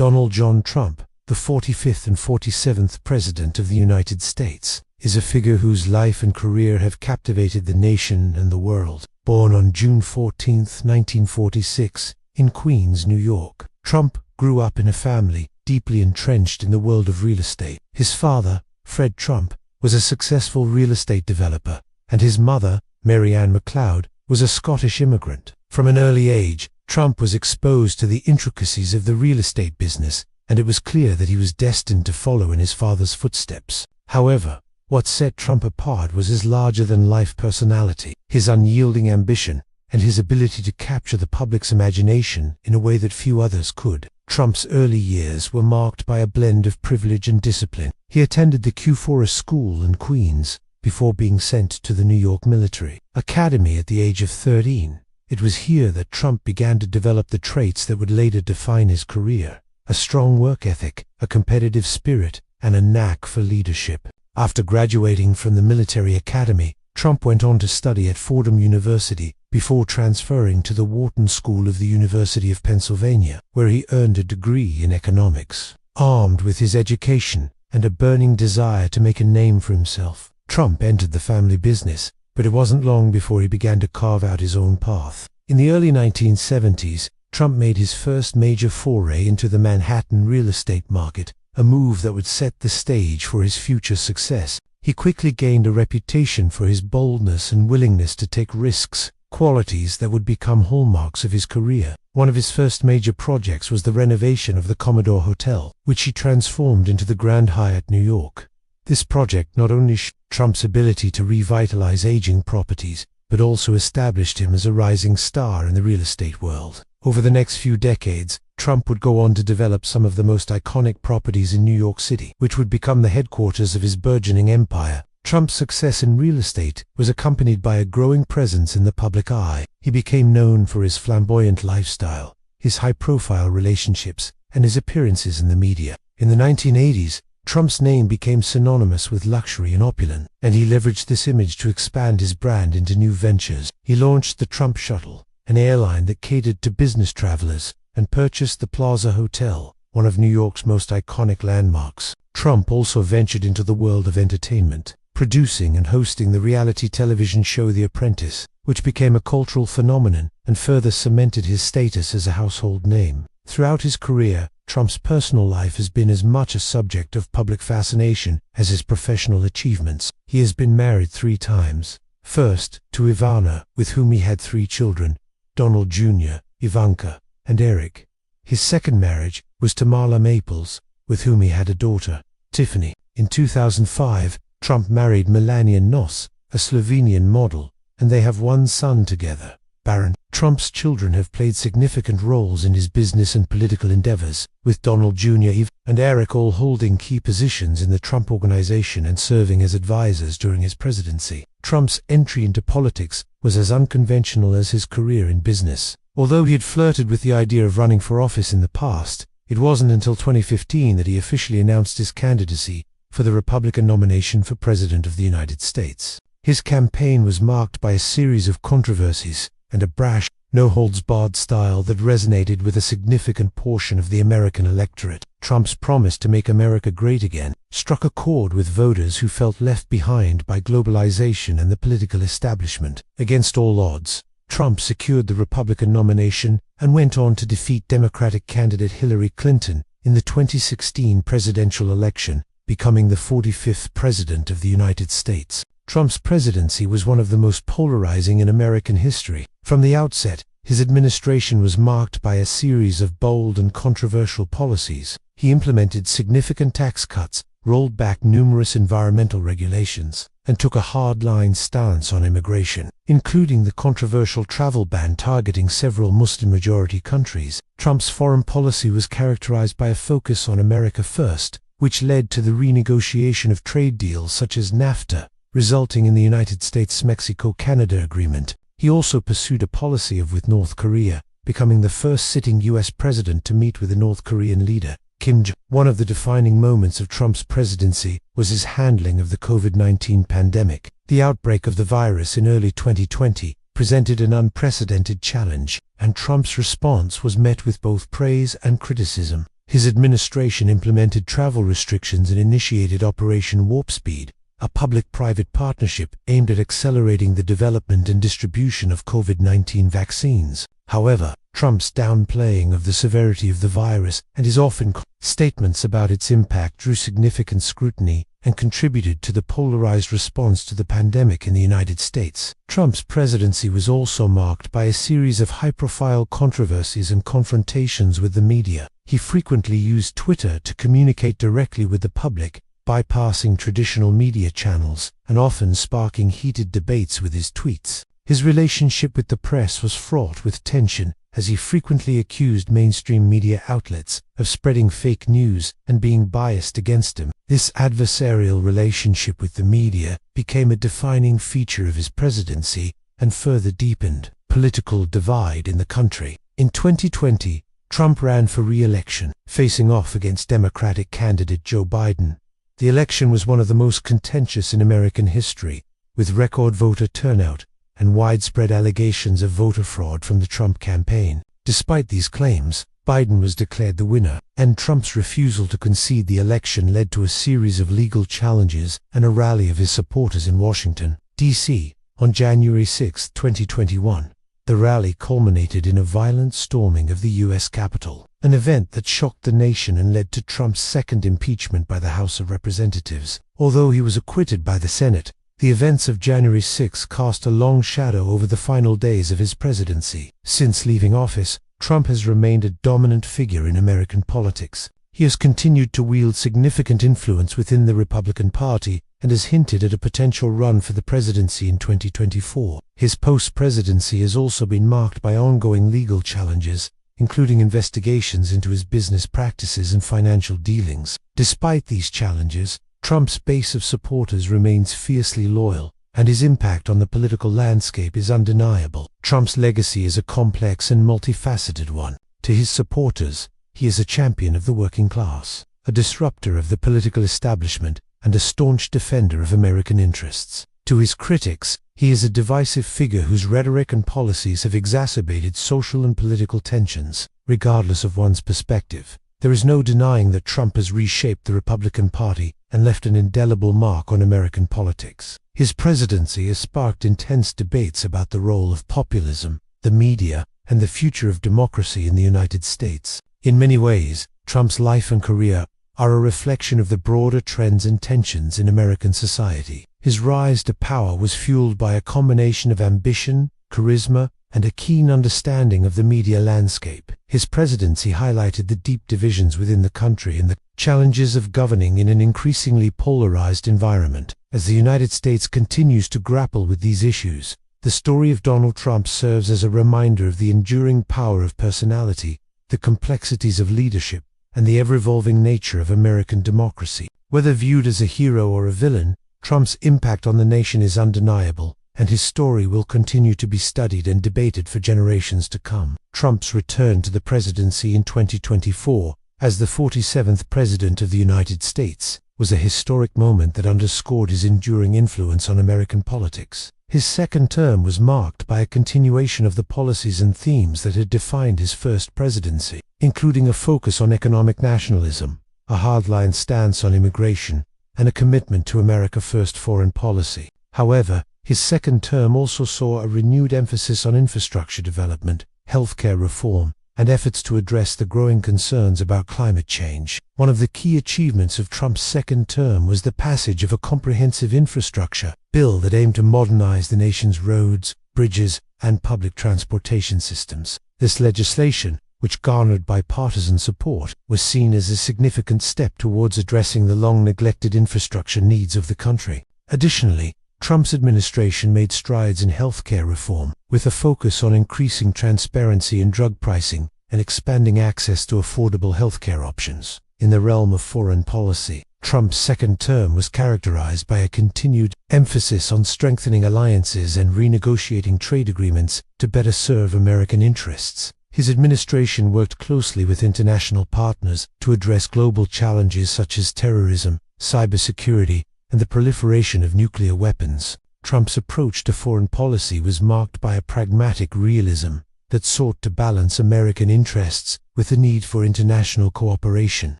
Donald John Trump, the 45th and 47th President of the United States, is a figure whose life and career have captivated the nation and the world. Born on June 14, 1946, in Queens, New York, Trump grew up in a family deeply entrenched in the world of real estate. His father, Fred Trump, was a successful real estate developer, and his mother, Mary Ann MacLeod, was a Scottish immigrant. From an early age, Trump was exposed to the intricacies of the real estate business, and it was clear that he was destined to follow in his father's footsteps. However, what set Trump apart was his larger-than-life personality, his unyielding ambition, and his ability to capture the public's imagination in a way that few others could. Trump's early years were marked by a blend of privilege and discipline. He attended the Forest School in Queens before being sent to the New York Military Academy at the age of 13. It was here that Trump began to develop the traits that would later define his career: a strong work ethic, a competitive spirit, and a knack for leadership. After graduating from the military academy, Trump went on to study at Fordham University before transferring to the Wharton School of the University of Pennsylvania, where he earned a degree in economics. Armed with his education and a burning desire to make a name for himself, Trump entered the family business, but it wasn't long before he began to carve out his own path. In the early 1970s, Trump made his first major foray into the Manhattan real estate market, a move that would set the stage for his future success. He quickly gained a reputation for his boldness and willingness to take risks, qualities that would become hallmarks of his career. One of his first major projects was the renovation of the Commodore Hotel, which he transformed into the Grand Hyatt New York. This project not only showed Trump's ability to revitalize aging properties, but also established him as a rising star in the real estate world. Over the next few decades, Trump would go on to develop some of the most iconic properties in New York City, which would become the headquarters of his burgeoning empire. Trump's success in real estate was accompanied by a growing presence in the public eye. He became known for his flamboyant lifestyle, his high-profile relationships, and his appearances in the media. In the 1980s, Trump's name became synonymous with luxury and opulence, and he leveraged this image to expand his brand into new ventures. He launched the Trump Shuttle, an airline that catered to business travelers, and purchased the Plaza Hotel, one of New York's most iconic landmarks. Trump also ventured into the world of entertainment, producing and hosting the reality television show The Apprentice, which became a cultural phenomenon and further cemented his status as a household name. Throughout his career, Trump's personal life has been as much a subject of public fascination as his professional achievements. He has been married 3 times. First, to Ivana, with whom he had 3 children, Donald Jr., Ivanka, and Eric. His second marriage was to Marla Maples, with whom he had a daughter, Tiffany. In 2005, Trump married Melania Nos, a Slovenian model, and they have 1 son together, Baron. Trump's children have played significant roles in his business and political endeavors, with Donald Jr. and Eric all holding key positions in the Trump Organization and serving as advisors during his presidency. Trump's entry into politics was as unconventional as his career in business. Although he had flirted with the idea of running for office in the past, it wasn't until 2015 that he officially announced his candidacy for the Republican nomination for President of the United States. His campaign was marked by a series of controversies and a brash, no-holds-barred style that resonated with a significant portion of the American electorate. Trump's promise to make America great again struck a chord with voters who felt left behind by globalization and the political establishment. Against all odds, Trump secured the Republican nomination and went on to defeat Democratic candidate Hillary Clinton in the 2016 presidential election, becoming the 45th President of the United States. Trump's presidency was one of the most polarizing in American history. From the outset, his administration was marked by a series of bold and controversial policies. He implemented significant tax cuts, rolled back numerous environmental regulations, and took a hard-line stance on immigration, including the controversial travel ban targeting several Muslim-majority countries. Trump's foreign policy was characterized by a focus on America First, which led to the renegotiation of trade deals such as NAFTA, resulting in the United States-Mexico-Canada agreement. He also pursued a policy with North Korea, becoming the first sitting U.S. president to meet with a North Korean leader, Kim Jong-un. One of the defining moments of Trump's presidency was his handling of the COVID-19 pandemic. The outbreak of the virus in early 2020 presented an unprecedented challenge, and Trump's response was met with both praise and criticism. His administration implemented travel restrictions and initiated Operation Warp Speed, a public-private partnership aimed at accelerating the development and distribution of COVID-19 vaccines. However, Trump's downplaying of the severity of the virus and his often statements about its impact drew significant scrutiny and contributed to the polarized response to the pandemic in the United States. Trump's presidency was also marked by a series of high-profile controversies and confrontations with the media. He frequently used Twitter to communicate directly with the public, bypassing traditional media channels and often sparking heated debates with his tweets. His relationship with the press was fraught with tension, as he frequently accused mainstream media outlets of spreading fake news and being biased against him. This adversarial relationship with the media became a defining feature of his presidency and further deepened political divide in the country. In 2020, Trump ran for re-election, facing off against Democratic candidate Joe Biden. The election was one of the most contentious in American history, with record voter turnout and widespread allegations of voter fraud from the Trump campaign. Despite these claims, Biden was declared the winner, and Trump's refusal to concede the election led to a series of legal challenges and a rally of his supporters in Washington, D.C. on January 6, 2021. The rally culminated in a violent storming of the U.S. Capitol, an event that shocked the nation and led to Trump's second impeachment by the House of Representatives. Although he was acquitted by the Senate, the events of January 6 cast a long shadow over the final days of his presidency. Since leaving office, Trump has remained a dominant figure in American politics. He has continued to wield significant influence within the Republican Party and has hinted at a potential run for the presidency in 2024. His post-presidency has also been marked by ongoing legal challenges, including investigations into his business practices and financial dealings. Despite these challenges, Trump's base of supporters remains fiercely loyal, and his impact on the political landscape is undeniable. Trump's legacy is a complex and multifaceted one. To his supporters, he is a champion of the working class, a disruptor of the political establishment, and a staunch defender of American interests. To his critics, he is a divisive figure whose rhetoric and policies have exacerbated social and political tensions. Regardless of one's perspective, there is no denying that Trump has reshaped the Republican Party and left an indelible mark on American politics. His presidency has sparked intense debates about the role of populism, the media, and the future of democracy in the United States. In many ways, Trump's life and career are a reflection of the broader trends and tensions in American society. His rise to power was fueled by a combination of ambition, charisma, and a keen understanding of the media landscape. His presidency highlighted the deep divisions within the country and the challenges of governing in an increasingly polarized environment. As the United States continues to grapple with these issues, the story of Donald Trump serves as a reminder of the enduring power of personality, the complexities of leadership, and the ever-evolving nature of American democracy. Whether viewed as a hero or a villain, Trump's impact on the nation is undeniable, and his story will continue to be studied and debated for generations to come. Trump's return to the presidency in 2024, as the 47th President of the United States, was a historic moment that underscored his enduring influence on American politics. His second term was marked by a continuation of the policies and themes that had defined his first presidency, including a focus on economic nationalism, a hardline stance on immigration, and a commitment to America First foreign policy. However, his second term also saw a renewed emphasis on infrastructure development, healthcare reform, and efforts to address the growing concerns about climate change. One of the key achievements of Trump's second term was the passage of a comprehensive infrastructure bill that aimed to modernize the nation's roads, bridges, and public transportation systems. This legislation, which garnered bipartisan support, was seen as a significant step towards addressing the long-neglected infrastructure needs of the country. Additionally, Trump's administration made strides in healthcare reform, with a focus on increasing transparency in drug pricing and expanding access to affordable healthcare options. In the realm of foreign policy, Trump's second term was characterized by a continued emphasis on strengthening alliances and renegotiating trade agreements to better serve American interests. His administration worked closely with international partners to address global challenges such as terrorism, cybersecurity, and the proliferation of nuclear weapons. Trump's approach to foreign policy was marked by a pragmatic realism, that sought to balance American interests with the need for international cooperation.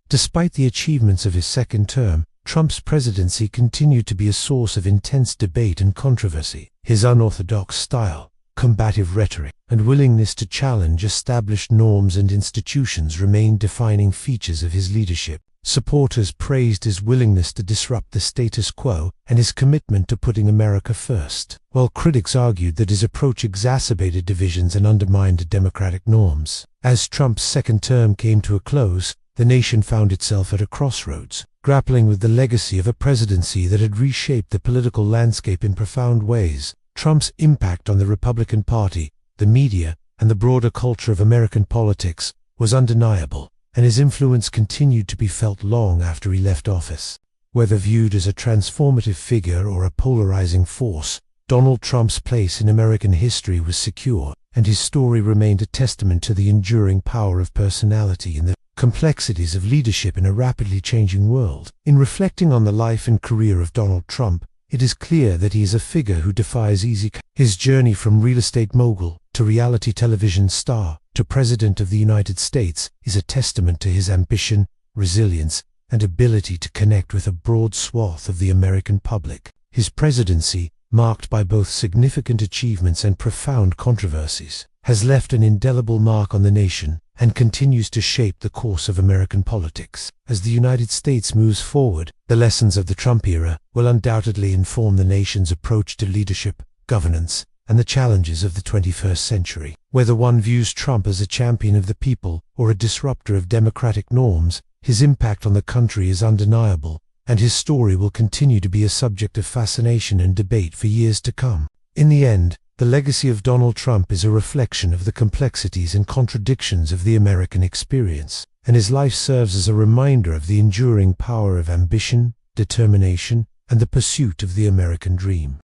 Despite the achievements of his second term, Trump's presidency continued to be a source of intense debate and controversy. His unorthodox style, combative rhetoric, and willingness to challenge established norms and institutions remained defining features of his leadership. Supporters praised his willingness to disrupt the status quo and his commitment to putting America first, while critics argued that his approach exacerbated divisions and undermined democratic norms. As Trump's second term came to a close, the nation found itself at a crossroads, grappling with the legacy of a presidency that had reshaped the political landscape in profound ways. Trump's impact on the Republican Party, the media, and the broader culture of American politics was undeniable, and his influence continued to be felt long after he left office. Whether viewed as a transformative figure or a polarizing force, Donald Trump's place in American history was secure, and his story remained a testament to the enduring power of personality and the complexities of leadership in a rapidly changing world. In reflecting on the life and career of Donald Trump, it is clear that he is a figure who defies easy. His journey from real estate mogul to reality television star to President of the United States is a testament to his ambition, resilience, and ability to connect with a broad swath of the American public. His presidency, marked by both significant achievements and profound controversies, has left an indelible mark on the nation and continues to shape the course of American politics. As the United States moves forward, the lessons of the Trump era will undoubtedly inform the nation's approach to leadership, governance, and the challenges of the 21st century. Whether one views Trump as a champion of the people or a disruptor of democratic norms, his impact on the country is undeniable, and his story will continue to be a subject of fascination and debate for years to come. In the end, the legacy of Donald Trump is a reflection of the complexities and contradictions of the American experience, and his life serves as a reminder of the enduring power of ambition, determination, and the pursuit of the American dream.